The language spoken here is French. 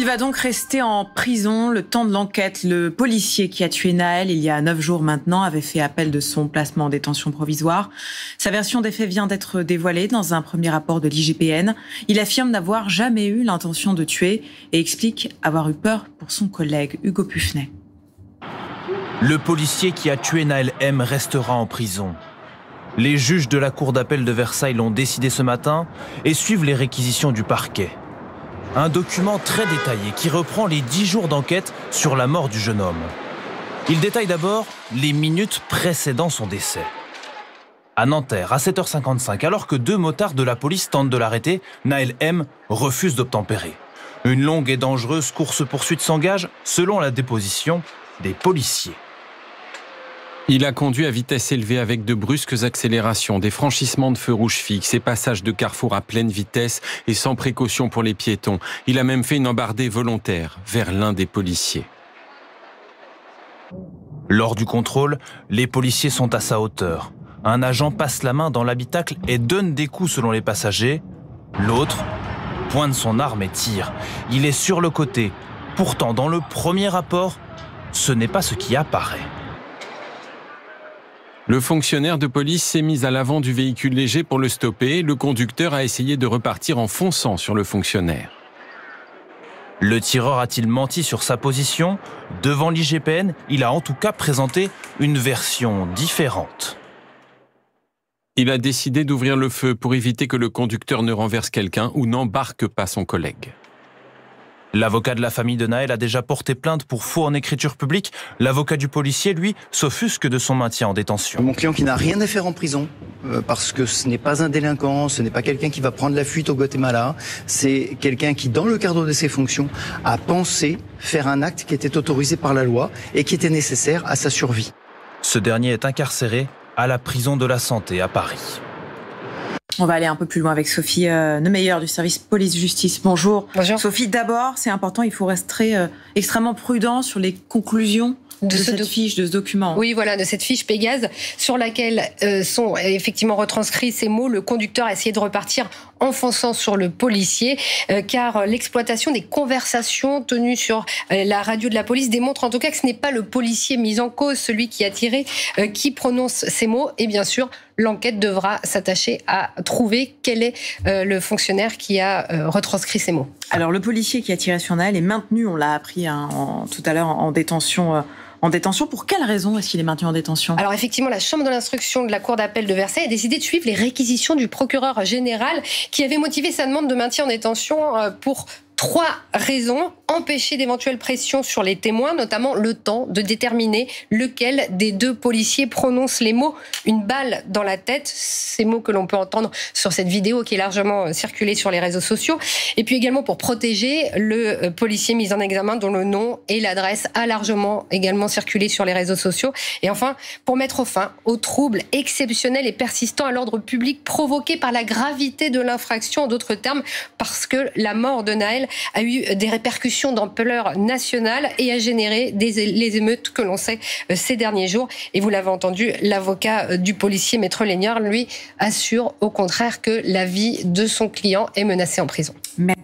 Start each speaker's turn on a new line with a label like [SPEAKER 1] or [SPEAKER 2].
[SPEAKER 1] Il va donc rester en prison le temps de l'enquête. Le policier qui a tué Nahel il y a 9 jours maintenant avait fait appel de son placement en détention provisoire. Sa version des faits vient d'être dévoilée dans un premier rapport de l'IGPN. Il affirme n'avoir jamais eu l'intention de tuer et explique avoir eu peur pour son collègue Hugo Puffnet.
[SPEAKER 2] Le policier qui a tué Nahel M restera en prison. Les juges de la cour d'appel de Versailles l'ont décidé ce matin et suivent les réquisitions du parquet. Un document très détaillé qui reprend les 10 jours d'enquête sur la mort du jeune homme. Il détaille d'abord les minutes précédant son décès. À Nanterre, à 7h55, alors que 2 motards de la police tentent de l'arrêter, Nahel M refuse d'obtempérer. Une longue et dangereuse course-poursuite s'engage, selon la déposition des policiers.
[SPEAKER 3] Il a conduit à vitesse élevée avec de brusques accélérations, des franchissements de feux rouges fixes et passages de carrefour à pleine vitesse et sans précaution pour les piétons. Il a même fait une embardée volontaire vers l'un des policiers.
[SPEAKER 2] Lors du contrôle, les policiers sont à sa hauteur. Un agent passe la main dans l'habitacle et donne des coups selon les passagers. L'autre pointe son arme et tire. Il est sur le côté. Pourtant, dans le premier rapport, ce n'est pas ce qui apparaît.
[SPEAKER 3] Le fonctionnaire de police s'est mis à l'avant du véhicule léger pour le stopper. Le conducteur a essayé de repartir en fonçant sur le fonctionnaire.
[SPEAKER 2] Le tireur a-t-il menti sur sa position? Devant l'IGPN, il a en tout cas présenté une version différente.
[SPEAKER 3] Il a décidé d'ouvrir le feu pour éviter que le conducteur ne renverse quelqu'un ou n'embarque pas son collègue.
[SPEAKER 2] L'avocat de la famille de Nahel a déjà porté plainte pour faux en écriture publique. L'avocat du policier, lui, s'offusque de son maintien en détention.
[SPEAKER 4] Mon client qui n'a rien à faire en prison, parce que ce n'est pas un délinquant, ce n'est pas quelqu'un qui va prendre la fuite au Guatemala, c'est quelqu'un qui, dans le cadre de ses fonctions, a pensé faire un acte qui était autorisé par la loi et qui était nécessaire à sa survie.
[SPEAKER 2] Ce dernier est incarcéré à la prison de la Santé à Paris.
[SPEAKER 1] On va aller un peu plus loin avec Sophie Neumeyer du service police-justice. Bonjour.
[SPEAKER 5] Bonjour.
[SPEAKER 1] Sophie, d'abord, c'est important, il faut rester extrêmement prudent sur les conclusions de cette fiche, de ce document.
[SPEAKER 5] Oui, voilà, de cette fiche Pégase sur laquelle sont effectivement retranscrits ces mots. Le conducteur a essayé de repartir en fonçant sur le policier, car l'exploitation des conversations tenues sur la radio de la police démontre en tout cas que ce n'est pas le policier mis en cause, celui qui a tiré, qui prononce ces mots. Et bien sûr, l'enquête devra s'attacher à trouver quel est le fonctionnaire qui a retranscrit ces mots.
[SPEAKER 1] Alors, le policier qui a tiré sur Nahel est maintenu, on l'a appris tout à l'heure, en détention. En détention, pour quelle raison est-ce qu'il est maintenu en détention?
[SPEAKER 5] Alors effectivement, la chambre de l'instruction de la cour d'appel de Versailles a décidé de suivre les réquisitions du procureur général qui avait motivé sa demande de maintien en détention pour 3 raisons. Empêcher d'éventuelles pressions sur les témoins, notamment le temps de déterminer lequel des 2 policiers prononce les mots « une balle dans la tête », ces mots que l'on peut entendre sur cette vidéo qui est largement circulée sur les réseaux sociaux. Et puis également pour protéger le policier mis en examen dont le nom et l'adresse a largement également circulé sur les réseaux sociaux. Et enfin, pour mettre fin aux troubles exceptionnels et persistants à l'ordre public provoqués par la gravité de l'infraction, en d'autres termes, parce que la mort de Nahel a eu des répercussions d'ampleur nationale et a généré les émeutes que l'on sait ces derniers jours. Et vous l'avez entendu, l'avocat du policier, Maître Léniard, lui, assure au contraire que la vie de son client est menacée en prison.
[SPEAKER 1] Merci.